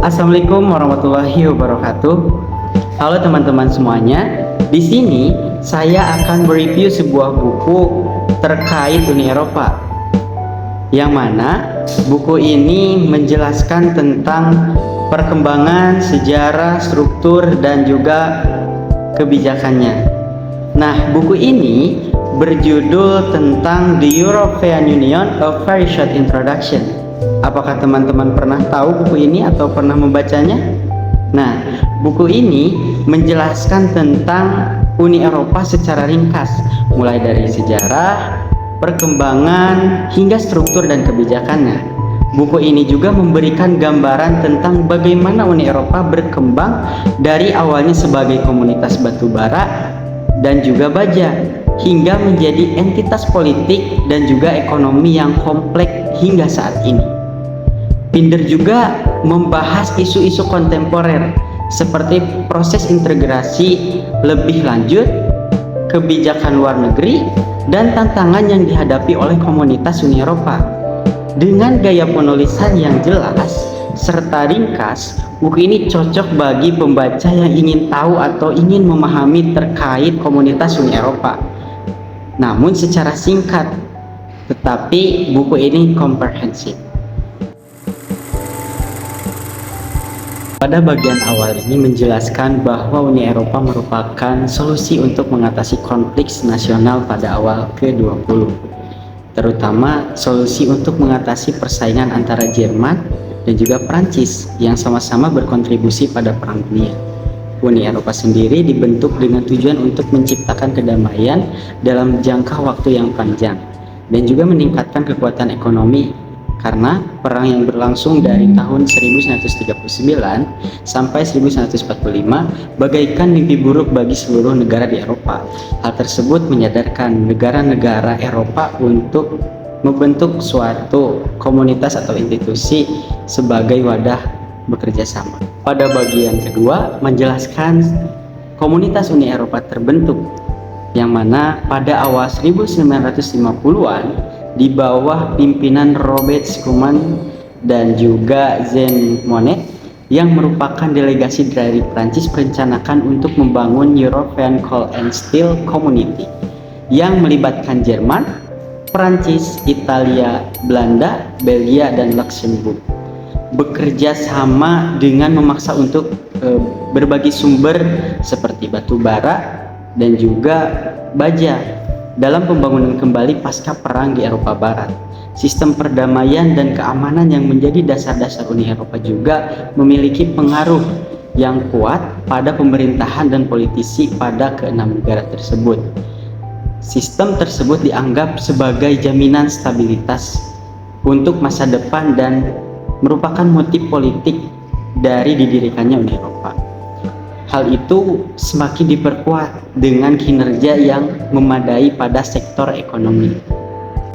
Assalamualaikum warahmatullahi wabarakatuh. Halo teman-teman semuanya. Di sini saya akan mereview sebuah buku terkait Uni Eropa. Yang mana buku ini menjelaskan tentang perkembangan, sejarah, struktur, dan juga kebijakannya. Nah, buku ini berjudul tentang The European Union: A Very Short Introduction. Apakah teman-teman pernah tahu buku ini atau pernah membacanya? Nah, buku ini menjelaskan tentang Uni Eropa secara ringkas, mulai dari sejarah, perkembangan, hingga struktur dan kebijakannya. Buku ini juga memberikan gambaran tentang bagaimana Uni Eropa berkembang dari awalnya sebagai komunitas batu bara dan juga baja, hingga menjadi entitas politik dan juga ekonomi yang kompleks hingga saat ini. Pinder juga membahas isu-isu kontemporer seperti proses integrasi lebih lanjut, kebijakan luar negeri, dan tantangan yang dihadapi oleh komunitas Uni Eropa. Dengan gaya penulisan yang jelas serta ringkas, buku ini cocok bagi pembaca yang ingin tahu atau ingin memahami terkait komunitas Uni Eropa. Namun secara singkat, tetapi buku ini komprehensif. Pada bagian awal ini menjelaskan bahwa Uni Eropa merupakan solusi untuk mengatasi konflik nasional pada awal ke-20, terutama solusi untuk mengatasi persaingan antara Jerman dan juga Prancis yang sama-sama berkontribusi pada Perang Dunia. Uni Eropa sendiri dibentuk dengan tujuan untuk menciptakan kedamaian dalam jangka waktu yang panjang dan juga meningkatkan kekuatan ekonomi, karena perang yang berlangsung dari tahun 1939 sampai 1945 bagaikan mimpi buruk bagi seluruh negara di Eropa. Hal tersebut menyadarkan negara-negara Eropa untuk membentuk suatu komunitas atau institusi sebagai wadah bekerja sama. Pada bagian kedua menjelaskan komunitas Uni Eropa terbentuk, yang mana pada awal 1950-an di bawah pimpinan Robert Schuman dan juga Jean Monnet yang merupakan delegasi dari Prancis merencanakan untuk membangun European Coal and Steel Community yang melibatkan Jerman, Prancis, Italia, Belanda, Belgia, dan Luxembourg. Bekerja sama dengan memaksa untuk berbagi sumber seperti batu bara dan juga baja dalam pembangunan kembali pasca perang di Eropa Barat. Sistem perdamaian dan keamanan yang menjadi dasar-dasar Uni Eropa juga memiliki pengaruh yang kuat pada pemerintahan dan politisi pada keenam negara tersebut. Sistem tersebut dianggap sebagai jaminan stabilitas untuk masa depan dan merupakan motif politik dari didirikannya Uni Eropa. Hal itu semakin diperkuat dengan kinerja yang memadai pada sektor ekonomi.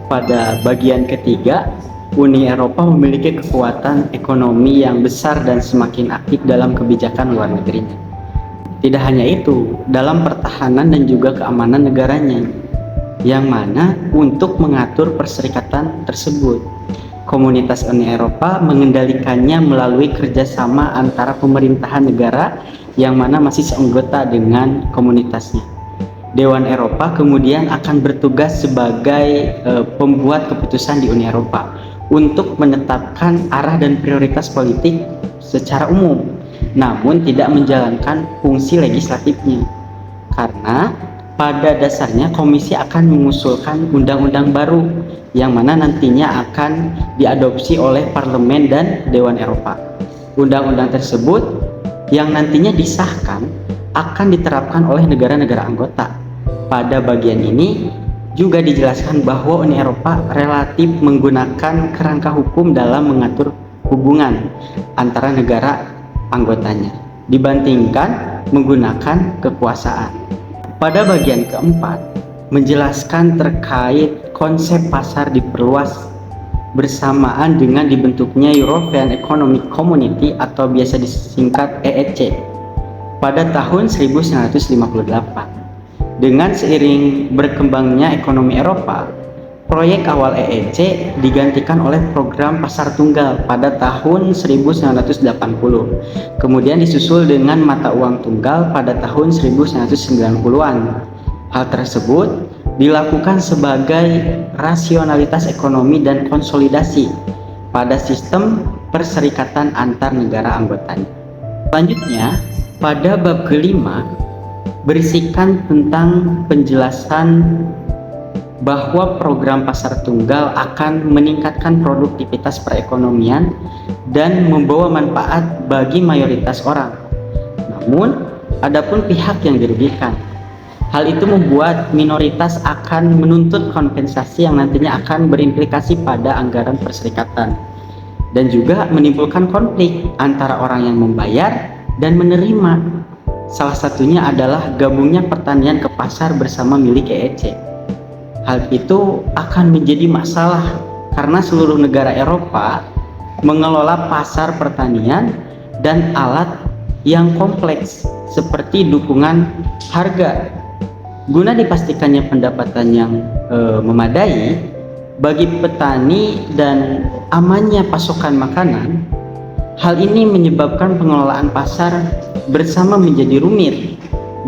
Pada bagian ketiga, Uni Eropa memiliki kekuatan ekonomi yang besar dan semakin aktif dalam kebijakan luar negerinya. Tidak hanya itu, dalam pertahanan dan juga keamanan negaranya, yang mana untuk mengatur perserikatan tersebut, komunitas Uni Eropa mengendalikannya melalui kerjasama antara pemerintahan negara yang mana masih seanggota dengan komunitasnya. Dewan Eropa kemudian akan bertugas sebagai pembuat keputusan di Uni Eropa untuk menetapkan arah dan prioritas politik secara umum, namun tidak menjalankan fungsi legislatifnya. Karena pada dasarnya komisi akan mengusulkan undang-undang baru yang mana nantinya akan diadopsi oleh parlemen dan Dewan Eropa. Undang-undang tersebut yang nantinya disahkan akan diterapkan oleh negara-negara anggota. Pada bagian ini juga dijelaskan bahwa Uni Eropa relatif menggunakan kerangka hukum dalam mengatur hubungan antara negara anggotanya dibandingkan menggunakan kekuasaan. Pada bagian keempat menjelaskan terkait konsep pasar diperluas bersamaan dengan dibentuknya European Economic Community atau biasa disingkat EEC pada tahun 1958. Dengan seiring berkembangnya ekonomi Eropa, Proyek awal EEC digantikan oleh program pasar tunggal pada tahun 1980. Kemudian disusul dengan mata uang tunggal pada tahun 1990-an. Hal tersebut dilakukan sebagai rasionalitas ekonomi dan konsolidasi pada sistem perserikatan antar negara anggotanya. Selanjutnya, pada bab kelima berisikan tentang penjelasan bahwa program pasar tunggal akan meningkatkan produktivitas perekonomian dan membawa manfaat bagi mayoritas orang. Namun, adapun pihak yang dirugikan. Hal itu membuat minoritas akan menuntut kompensasi yang nantinya akan berimplikasi pada anggaran perserikatan dan juga menimbulkan konflik antara orang yang membayar dan menerima. Salah satunya adalah gabungnya pertanian ke pasar bersama milik EEC. Hal itu akan menjadi masalah karena seluruh negara Eropa mengelola pasar pertanian dan alat yang kompleks seperti dukungan harga. Guna dipastikannya pendapatan yang memadai bagi petani dan amannya pasokan makanan, hal ini menyebabkan pengelolaan pasar bersama menjadi rumit,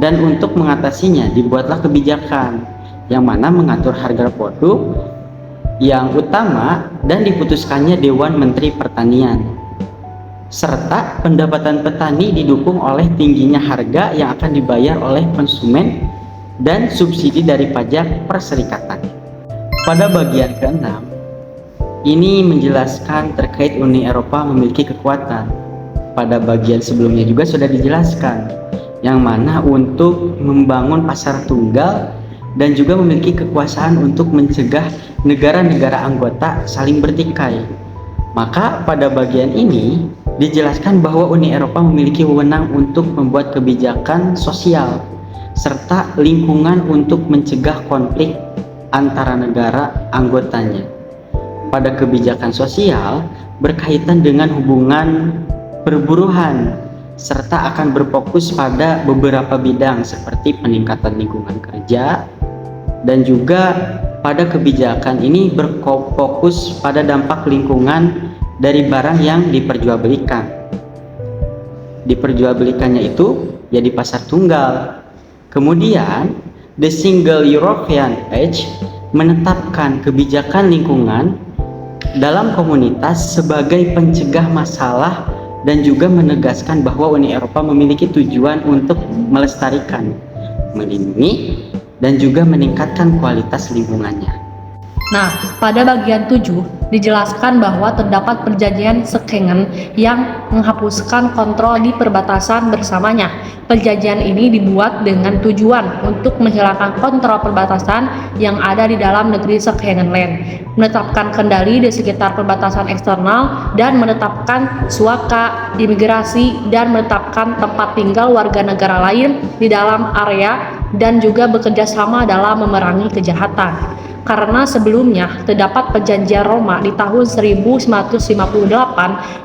dan untuk mengatasinya dibuatlah kebijakan yang mana mengatur harga produk yang utama dan diputuskannya Dewan Menteri Pertanian, serta pendapatan petani didukung oleh tingginya harga yang akan dibayar oleh konsumen dan subsidi dari pajak perserikatan. Pada bagian ke-6 ini menjelaskan terkait Uni Eropa memiliki kekuatan. Pada bagian sebelumnya juga sudah dijelaskan, yang mana untuk membangun pasar tunggal dan juga memiliki kekuasaan untuk mencegah negara-negara anggota saling bertikai. Maka pada bagian ini dijelaskan bahwa Uni Eropa memiliki wewenang untuk membuat kebijakan sosial serta lingkungan untuk mencegah konflik antara negara anggotanya. Pada kebijakan sosial berkaitan dengan hubungan perburuhan serta akan berfokus pada beberapa bidang seperti peningkatan lingkungan kerja, dan juga pada kebijakan ini berfokus pada dampak lingkungan dari barang yang diperjualbelikan. Diperjualbelikannya itu ya di pasar tunggal. Kemudian The Single European Age menetapkan kebijakan lingkungan dalam komunitas sebagai pencegah masalah dan juga menegaskan bahwa Uni Eropa memiliki tujuan untuk melestarikan, melindungi, dan juga meningkatkan kualitas lingkungannya. Nah, pada bagian 7 dijelaskan bahwa terdapat perjanjian Schengen yang menghapuskan kontrol di perbatasan bersamanya. Perjanjian ini dibuat dengan tujuan untuk menghilangkan kontrol perbatasan yang ada di dalam negeri Schengenland, menetapkan kendali di sekitar perbatasan eksternal, dan menetapkan suaka, imigrasi, dan menetapkan tempat tinggal warga negara lain di dalam area, dan juga bekerja sama dalam memerangi kejahatan. Karena sebelumnya terdapat perjanjian Roma di tahun 1958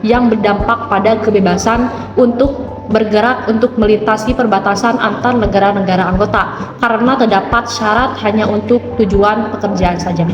yang berdampak pada kebebasan untuk bergerak untuk melintasi perbatasan antar negara-negara anggota, karena terdapat syarat hanya untuk tujuan pekerjaan saja.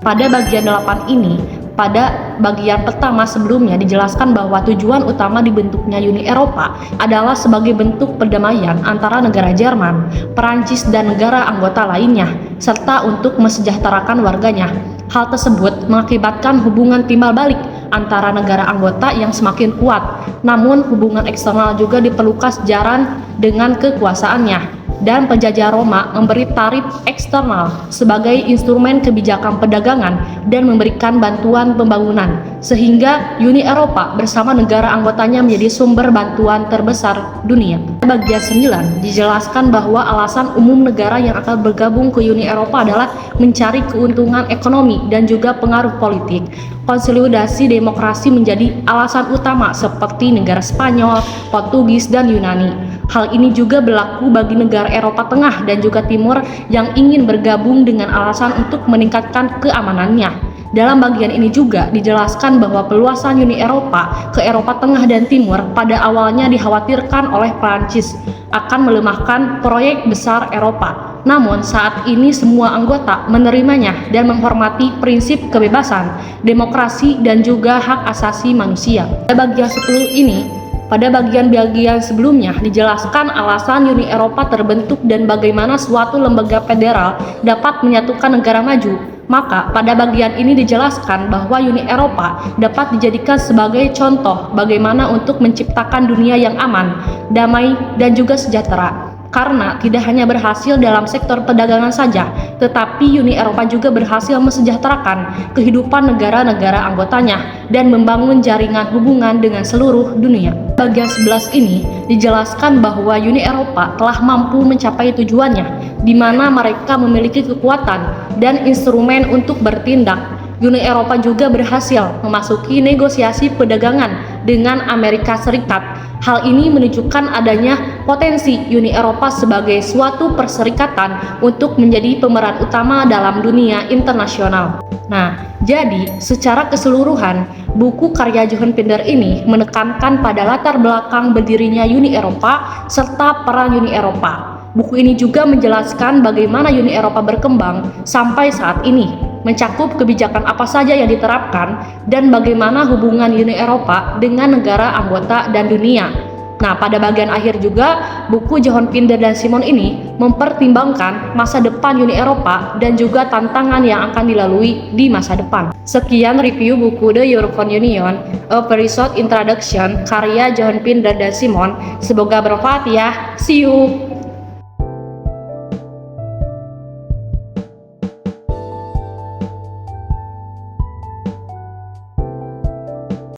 Pada bagian 8 ini, pada bagian pertama sebelumnya dijelaskan bahwa tujuan utama dibentuknya Uni Eropa adalah sebagai bentuk perdamaian antara negara Jerman, Perancis, dan negara anggota lainnya, serta untuk mensejahterakan warganya. Hal tersebut mengakibatkan hubungan timbal balik antara negara anggota yang semakin kuat, namun hubungan eksternal juga diperlukan sejalan dengan kekuasaannya. Dan penjajah Roma memberi tarif eksternal sebagai instrumen kebijakan perdagangan dan memberikan bantuan pembangunan, sehingga Uni Eropa bersama negara anggotanya menjadi sumber bantuan terbesar dunia. Bagian 9 dijelaskan bahwa alasan umum negara yang akan bergabung ke Uni Eropa adalah mencari keuntungan ekonomi dan juga pengaruh politik. Konsolidasi demokrasi menjadi alasan utama seperti negara Spanyol, Portugis, dan Yunani. Hal ini juga berlaku bagi negara Eropa Tengah dan juga Timur yang ingin bergabung dengan alasan untuk meningkatkan keamanannya. Dalam bagian ini juga dijelaskan bahwa peluasan Uni Eropa ke Eropa Tengah dan Timur pada awalnya dikhawatirkan oleh Prancis akan melemahkan proyek besar Eropa. Namun saat ini semua anggota menerimanya dan menghormati prinsip kebebasan, demokrasi, dan juga hak asasi manusia. Pada bagian sebelumnya dijelaskan alasan Uni Eropa terbentuk dan bagaimana suatu lembaga federal dapat menyatukan negara maju. Maka pada bagian ini dijelaskan bahwa Uni Eropa dapat dijadikan sebagai contoh bagaimana untuk menciptakan dunia yang aman, damai, dan juga sejahtera. Karena tidak hanya berhasil dalam sektor perdagangan saja, tetapi Uni Eropa juga berhasil mesejahterakan kehidupan negara-negara anggotanya dan membangun jaringan hubungan dengan seluruh dunia. Bagian 11 ini dijelaskan bahwa Uni Eropa telah mampu mencapai tujuannya, di mana mereka memiliki kekuatan dan instrumen untuk bertindak. Uni Eropa juga berhasil memasuki negosiasi perdagangan dengan Amerika Serikat. Hal ini menunjukkan adanya potensi Uni Eropa sebagai suatu perserikatan untuk menjadi pemeran utama dalam dunia internasional. Nah, jadi secara keseluruhan, buku karya Johan Pinder ini menekankan pada latar belakang berdirinya Uni Eropa serta peran Uni Eropa. Buku ini juga menjelaskan bagaimana Uni Eropa berkembang sampai saat ini, mencakup kebijakan apa saja yang diterapkan, dan bagaimana hubungan Uni Eropa dengan negara anggota dan dunia. Nah, pada bagian akhir juga, buku Johan Pinder dan Simon ini mempertimbangkan masa depan Uni Eropa dan juga tantangan yang akan dilalui di masa depan. Sekian review buku The European Union, A Very Short Introduction, karya Johan Pinder dan Simon. Semoga bermanfaat ya. See you!